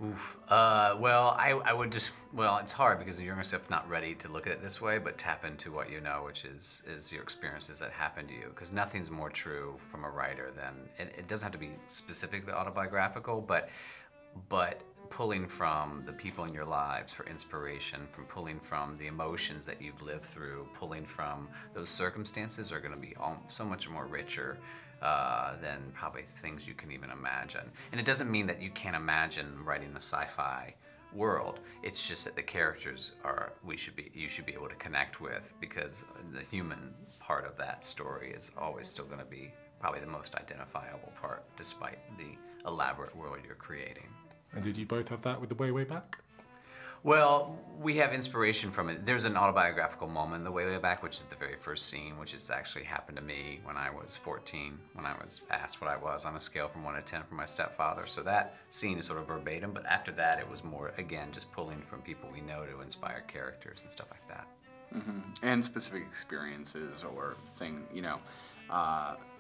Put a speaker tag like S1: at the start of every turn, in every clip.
S1: Oof. Well, I would just, well, it's hard because the younger self's not ready to look at it this way, but tap into what you know, which is your experiences that happened to you. Because nothing's more true from a writer than, it doesn't have to be specifically autobiographical, but pulling from the people in your lives for inspiration, from pulling from the emotions that you've lived through, pulling from those circumstances are going to be so much more richer than probably things you can even imagine. And it doesn't mean that you can't imagine writing a sci-fi world. It's just that the characters you should be able to connect with, because the human part of that story is always still going to be probably the most identifiable part, despite the elaborate world you're creating.
S2: And did you both have that with The Way, Way Back?
S1: Well, we have inspiration from it. There's an autobiographical moment in The Way, Way Back, which is the very first scene, which has actually happened to me when I was 14, when I was asked what I was on a scale from 1 to 10 from my stepfather. So that scene is sort of verbatim, but after that it was more, again, just pulling from people we know to inspire characters and stuff like that.
S3: Mm-hmm. And specific experiences or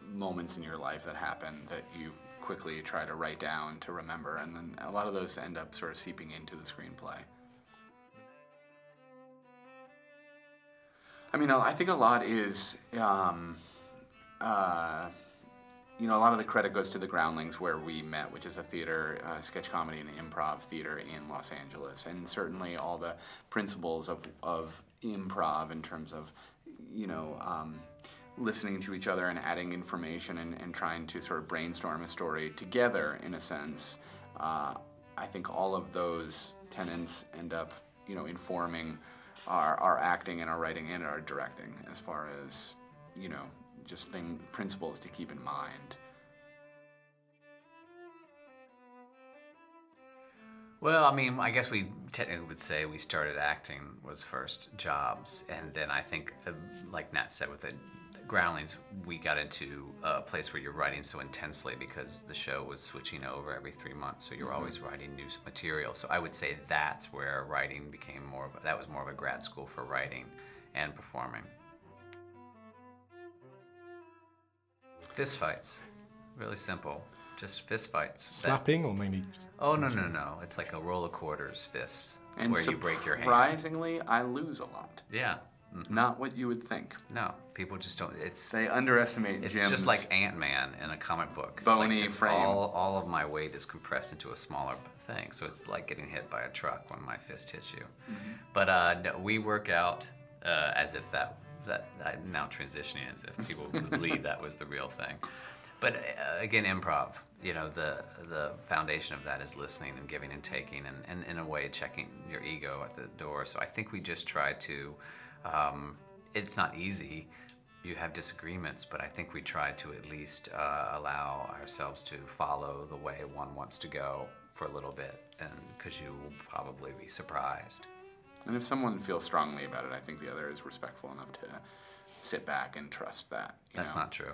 S3: moments in your life that happened that you quickly try to write down to remember, and then a lot of those end up sort of seeping into the screenplay. I mean, I think a lot is, a lot of the credit goes to the Groundlings, where we met, which is a theater, sketch comedy and improv theater in Los Angeles, and certainly all the principles of improv in terms of, listening to each other and adding information and trying to sort of brainstorm a story together, in a sense. I think all of those tenets end up, informing our acting and our writing and our directing, as far as, just principles to keep in mind.
S1: Well, I mean, I guess we technically would say we started acting was first jobs, and then I think, like Nat said, with the Groundlings, we got into a place where you're writing so intensely because the show was switching over every 3 months, so you're always writing new material. So I would say that's where writing became that was more of a grad school for writing and performing. Fist fights, really simple, just fist fights.
S2: Slapping or mainly just...
S1: Oh, no. It's like a roll of quarters fist,
S3: and
S1: where you break your hand.
S3: Surprisingly, I lose a lot.
S1: Yeah.
S3: Mm-hmm. Not what you would think.
S1: No, people just don't.
S3: They underestimate Jim's.
S1: It's just like Ant-Man in a comic book.
S3: Bony frame.
S1: All of my weight is compressed into a smaller thing, so it's like getting hit by a truck when my fist hits you. Mm-hmm. But no, we work out as if that I'm now transitioning as if people would believe that was the real thing. But again, improv. The foundation of that is listening and giving and taking, and in a way checking your ego at the door. So I think we just try to. It's not easy. You have disagreements, but I think we try to at least allow ourselves to follow the way one wants to go for a little bit, and because you will probably be surprised.
S3: And if someone feels strongly about it, I think the other is respectful enough to sit back and trust that.
S1: That's not true.